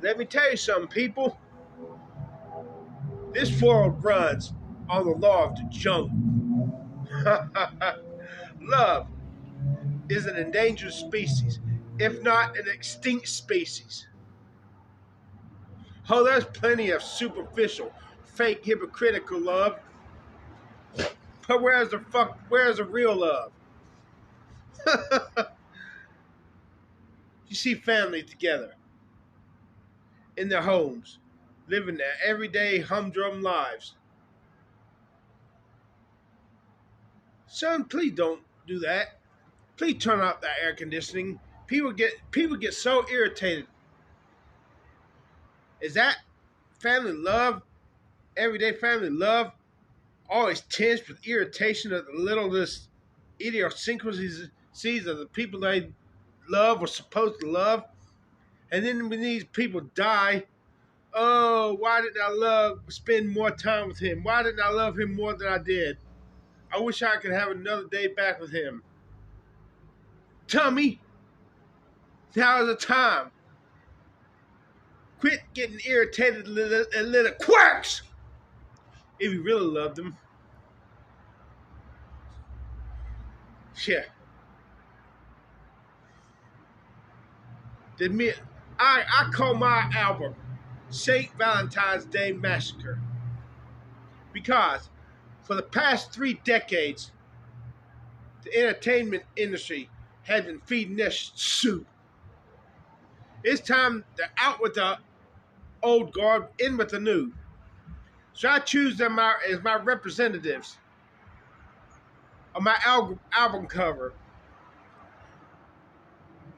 Let me tell you something, people. This world runs on the law of the jungle. Love is an endangered species, if not an extinct species. Oh, there's plenty of superficial, fake, hypocritical love. But where's the real love? You see family together in their homes, living their everyday humdrum lives. Son, please don't do that. Please turn off that air conditioning. People get so irritated. Is that family love? Everyday family love? Always tinged with irritation of the littlest idiosyncrasies of the people they love or supposed to love. And then when these people die, oh, why didn't I spend more time with him? Why didn't I love him more than I did? I wish I could have another day back with him. Tell me, now is the time. Quit getting irritated at little quirks if you really loved them. Yeah. I call my album St. Valentine's Day Massacre because for the past 3 decades, the entertainment industry has been feeding this soup. It's time to out with the old guard, in with the new. So I choose them as my representatives on my album cover.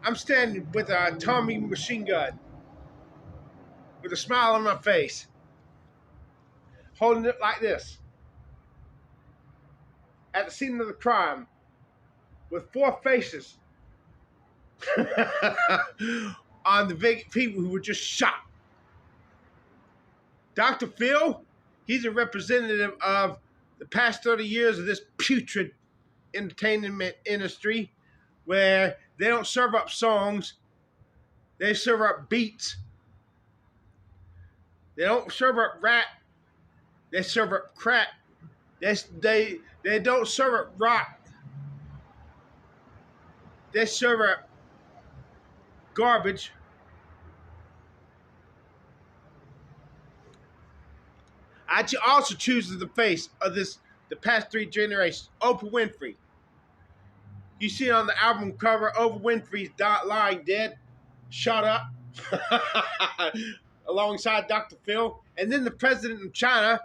I'm standing with a Tommy machine gun with a smile on my face, holding it like this at the scene of the crime with 4 faces on the people who were just shot. Dr. Phil, he's a representative of the past 30 years of this putrid entertainment industry where they don't serve up songs, they serve up beats. They don't serve up rap, they serve up crack. They don't serve up rock, they serve up garbage. I also choose the face of the past 3 generations, Oprah Winfrey. You see on the album cover, Oprah Winfrey's lying dead, shot up, alongside Dr. Phil. And then the president of China,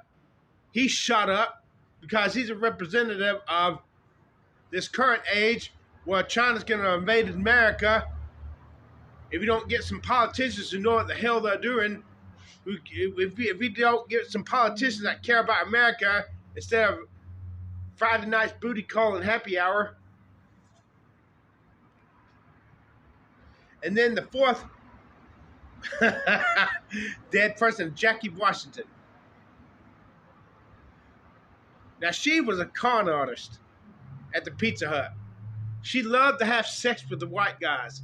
he's shot up because he's a representative of this current age where China's going to invade America if you don't get some politicians who know what the hell they're doing. If we don't get some politicians that care about America instead of Friday night's booty call and happy hour. And then the 4th dead person, Jacky Washington. Now she was a con artist at the Pizza Hut. She loved to have sex with the white guys,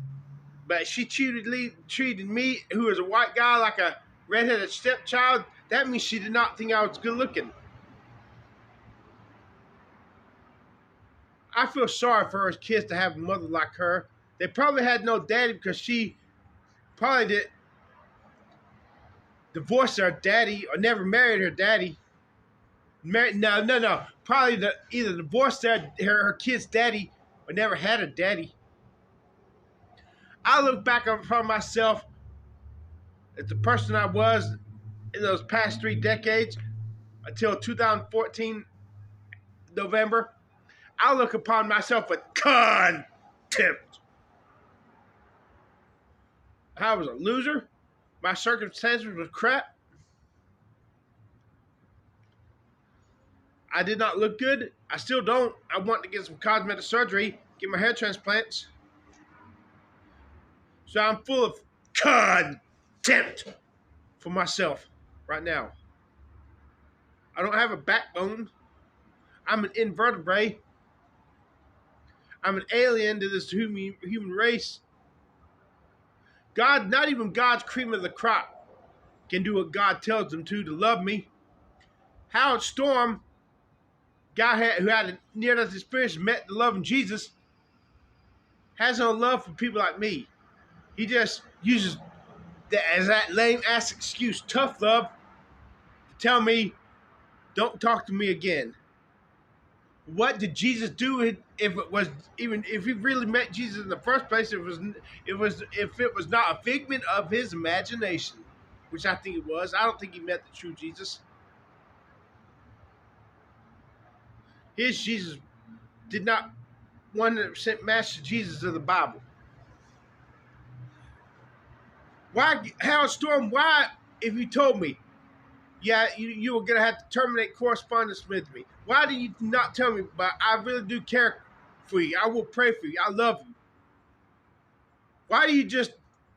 but she treated me, who is a white guy, like a redheaded stepchild. That means she did not think I was good looking. I feel sorry for her kids to have a mother like her. They probably had no daddy because she probably did divorce her daddy or never married her daddy. No. Probably either divorced her kid's daddy or never had a daddy. I look back upon myself as the person I was in those past 3 decades until 2014 November. I look upon myself with contempt. I was a loser. My circumstances were crap. I did not look good. I still don't. I want to get some cosmetic surgery, get my hair transplants. So I'm full of contempt for myself right now. I don't have a backbone. I'm an invertebrate. I'm an alien to this human race. God, not even God's cream of the crop can do what God tells them to love me. Howard Storm, who had a near-death experience, met the love of Jesus, has no love for people like me. He just uses that as that lame ass excuse, tough love, to tell me, don't talk to me again. What did Jesus do if it was, even if he really met Jesus in the first place? If it was not a figment of his imagination, which I think it was. I don't think he met the true Jesus. His Jesus did not 100% match the Jesus of the Bible. Why, Howard Storm? Why, if you told me, yeah, you were gonna have to terminate correspondence with me, why did you not tell me? But I really do care for you. I will pray for you. I love you. Why do you just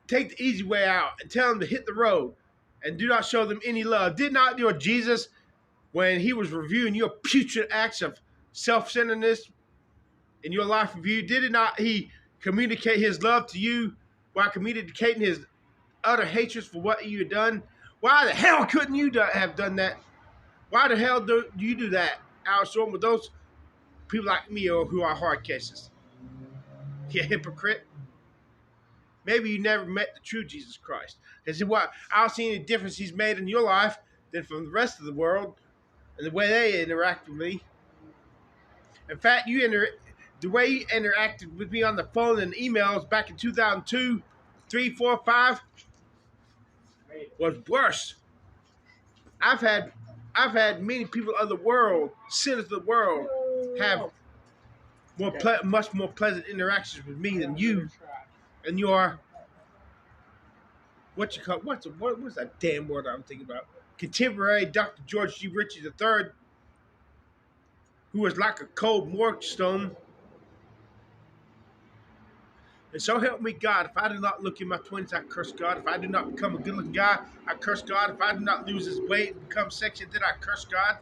take the easy way out and tell them to hit the road and do not show them any love? Did not your Jesus, when he was reviewing your putrid acts of self-centeredness in your life review, did it not he communicate his love to you while communicating his utter hatred for what you had done? Why the hell couldn't you have done that? Why the hell do you do that, Howard Storm, with those people like me or who are hard cases? You hypocrite. Maybe you never met the true Jesus Christ. Because what I don't see any difference he's made in your life than from the rest of the world and the way they interact with me. In fact, the way you interacted with me on the phone and emails back in 2002, 3, 4, 5 was worse. I've had many people of the world, sinners of the world, have much more pleasant interactions with me than you and your what's that damn word I'm thinking about? Contemporary Dr. George G. Ritchie III, who was like a cold morgue stone. And so help me God, if I do not look in my 20s, I curse God. If I do not become a good-looking guy, I curse God. If I do not lose this weight and become sexy, then I curse God.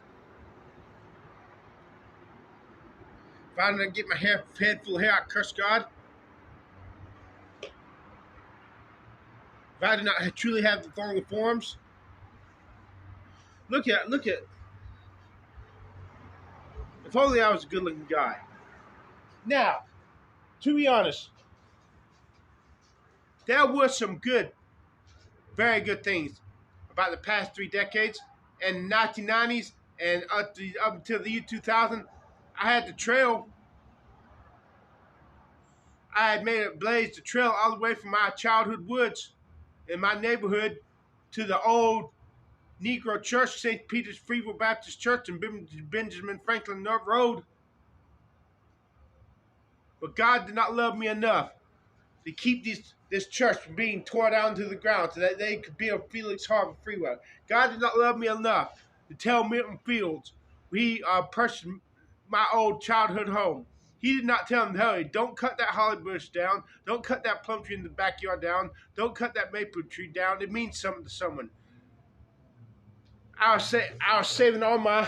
If I do not get my head full of hair, I curse God. If I do not truly have the following forms, look at. If only I was a good-looking guy. Now, to be honest, there were some very good things about the past 3 decades. And the 1990s and up until the year 2000, I had made it blaze the trail all the way from my childhood woods in my neighborhood to the old Negro Church, St. Peter's Free-Will Baptist Church in Benjamin Franklin Road. But God did not love me enough to keep this church from being torn down to the ground so that they could build Felix Harbor Freeway. God did not love me enough to tell Milton Fields we purchased my old childhood home. He did not tell them, hey, don't cut that holly bush down. Don't cut that plum tree in the backyard down. Don't cut that maple tree down. It means something to someone. I was saving all my,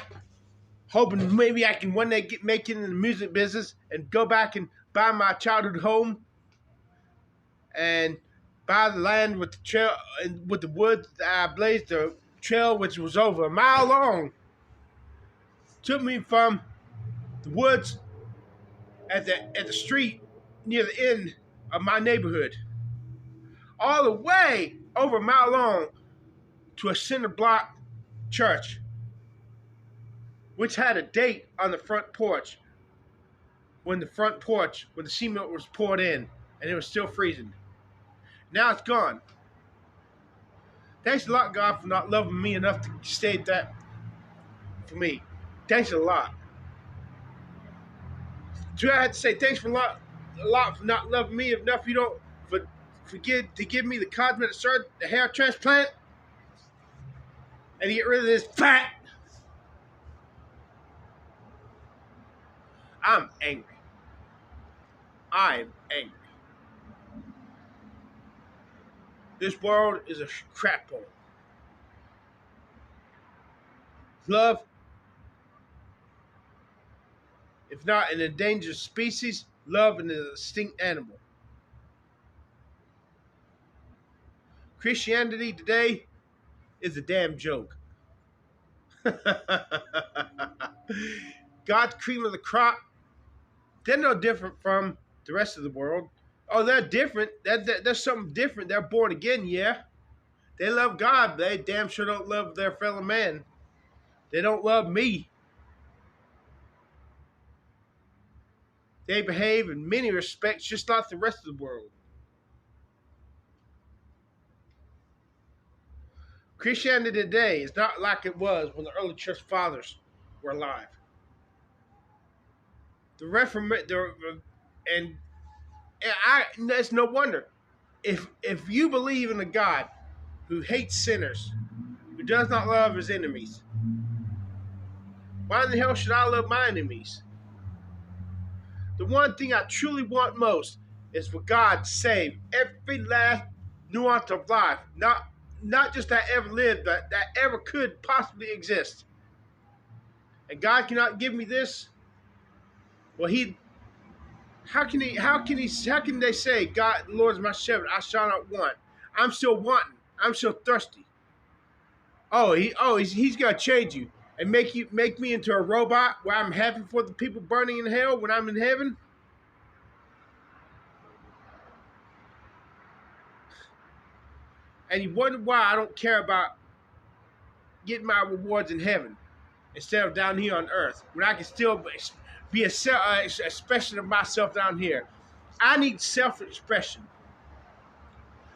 hoping maybe I can one day make it in the music business and go back and buy my childhood home and buy the land with the trail and with the woods that I blazed the trail, which was over a mile long. Took me from the woods at the street near the end of my neighborhood, all the way over a mile long to a cinder block church, which had a date on the front porch when the cement was poured in and it was still freezing. Now it's gone. Thanks a lot, God, for not loving me enough to stay that for me. Thanks a lot. So I had to say thanks a lot for not loving me enough. You don't forget to give me the cosmetic surgery, the hair transplant, and to get rid of this fat. I'm angry. I'm angry. This world is a crap hole. Love, if not an endangered species, love an extinct animal. Christianity today is a damn joke. God's cream of the crop, they're no different from the rest of the world. Oh, they're different. There's something different. They're born again, yeah. They love God, but they damn sure don't love their fellow man. They don't love me. They behave in many respects just like the rest of the world. Christianity today is not like it was when the early church fathers were alive. The and it's no wonder if you believe in a God who hates sinners, who does not love his enemies, why in the hell should I love my enemies? The one thing I truly want most is for God to save every last nuance of life, not just that ever lived, but that ever could possibly exist. And God cannot give me this. Well, how can they say God, the Lord is my shepherd, I shall not want? I'm still wanting. I'm still thirsty. He's gonna change you and make me into a robot where I'm happy for the people burning in hell when I'm in heaven. And you wonder why I don't care about getting my rewards in heaven instead of down here on earth, when I can still be a expression of myself down here. I need self-expression.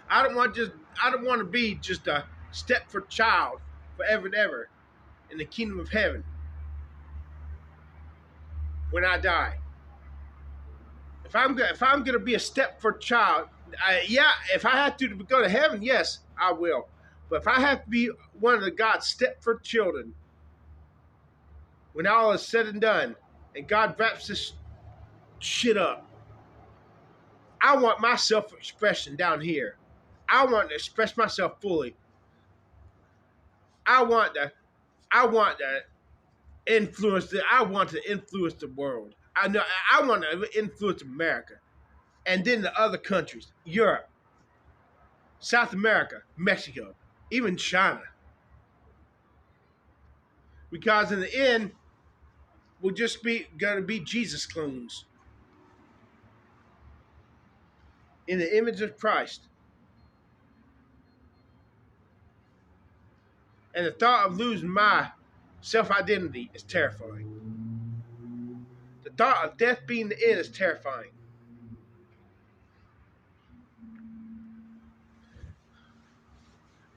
I don't want to be just a Stepford child forever and ever in the kingdom of heaven when I die. If I'm gonna be a Stepford child, if I have to go to heaven, yes, I will. But if I have to be one of the God's Stepford children, when all is said and done, and God wraps this shit up, I want my self-expression down here. I want to express myself fully. I want to I want to influence the world. I want to influence America, and then the other countries, Europe, South America, Mexico, even China. Because in the end, we'll just be gonna be Jesus clones in the image of Christ. And the thought of losing my self-identity is terrifying. The thought of death being the end is terrifying.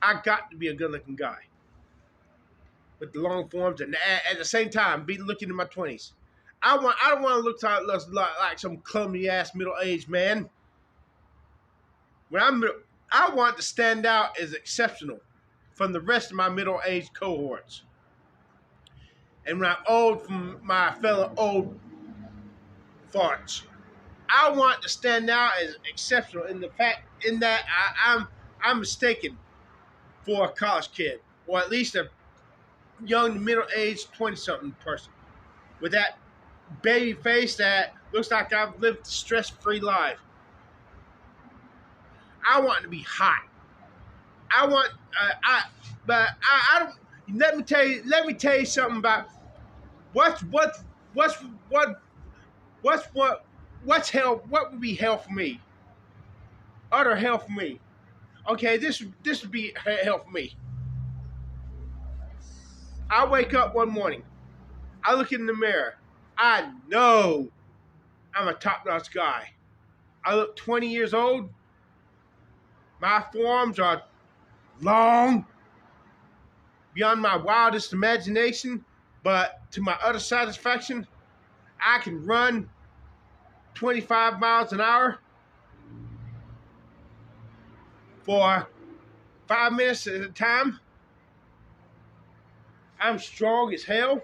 I got to be a good-looking guy with the long forms, and at the same time, be looking in my 20s. I don't want to look like some clumsy ass middle-aged man. I want to stand out as exceptional from the rest of my middle-aged cohorts. And when I'm old from my fellow old farts, I want to stand out as exceptional in that I'm mistaken for a college kid, or at least a young middle-aged 20-something person with that baby face that looks like I've lived a stress-free life. I want to be hot. I want I don't. Let me tell you something about what's hell. What would be hell for me? Utter hell for me. Okay, this would be hell for me. I wake up one morning. I look in the mirror. I know I'm a top-notch guy. I look 20 years old. My forearms are long beyond my wildest imagination, but to my utter satisfaction, I can run 25 miles an hour for 5 minutes at a time. I'm strong as hell.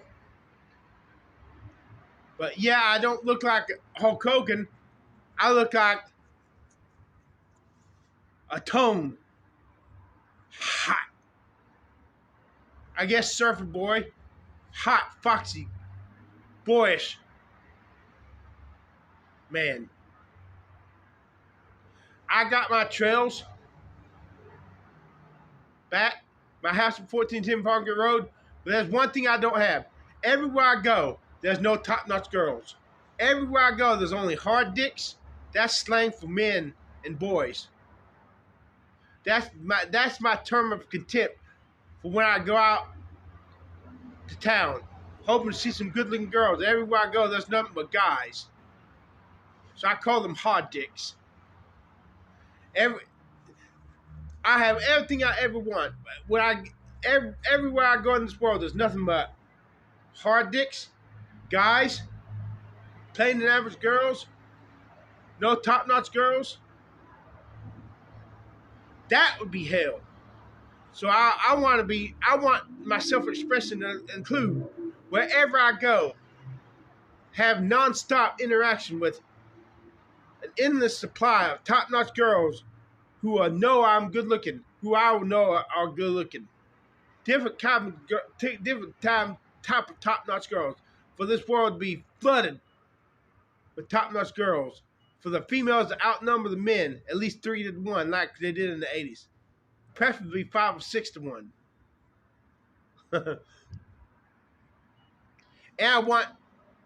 But yeah, I don't look like Hulk Hogan. I look like a tone. Hot. I guess surfer boy. Hot, foxy, boyish. Man. I got my trails. back. My house is 1410 Parker Road. But there's one thing I don't have. Everywhere I go, there's no top-notch girls. Everywhere I go, there's only hard dicks. That's slang for men and boys. That's my term of contempt for when I go out to town, hoping to see some good-looking girls. Everywhere I go, there's nothing but guys. So I call them hard dicks. I have everything I ever want. Everywhere I go in this world, there's nothing but hard dicks, guys, plain and average girls, no top-notch girls. That would be hell. So I want my self-expression to include wherever I go, have non-stop interaction with an endless supply of top-notch girls who know I'm good-looking, who I will know are good-looking. Different type of top-notch girls. For this world to be flooded with top-notch girls. For the females to outnumber the men at least 3-1 like they did in the 80s. Preferably 5 or 6-1. And I want,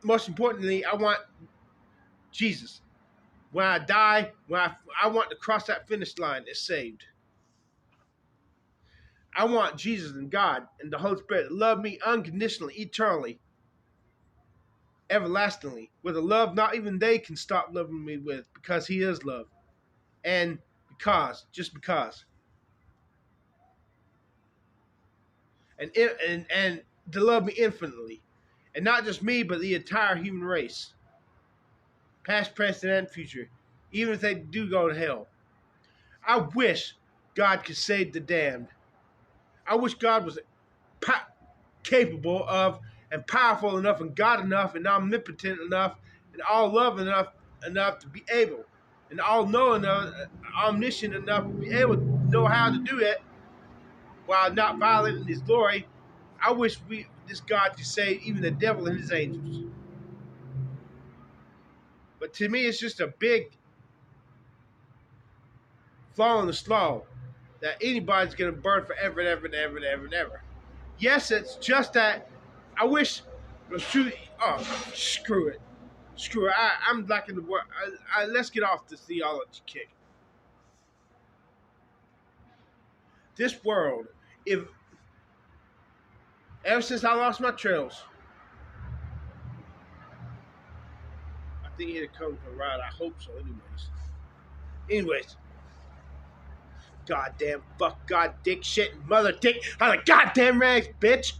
most importantly, I want Jesus. When I die, I want to cross that finish line as saved. I want Jesus and God and the Holy Spirit to love me unconditionally, eternally, everlastingly, with a love not even they can stop loving me with, because He is love. And just because. And to love me infinitely. And not just me, but the entire human race. Past, present, and future. Even if they do go to hell. I wish God could save the damned. I wish God was capable of and powerful enough and God enough and omnipotent enough and all loving enough to be able, and all knowing enough, omniscient enough to be able to know how to do it while not violating His glory. I wish this God could save even the devil and his angels. But to me, it's just a big flaw in the slaw that anybody's going to burn forever and ever and ever and ever and ever. Yes, it's just that I wish, screw it. I'm liking the word. Let's get off the theology kick. This world, ever since I lost my trails, I think it'll come for a ride. I hope so. Anyways. Goddamn fuck, god dick shit, mother dick on a goddamn rags, bitch.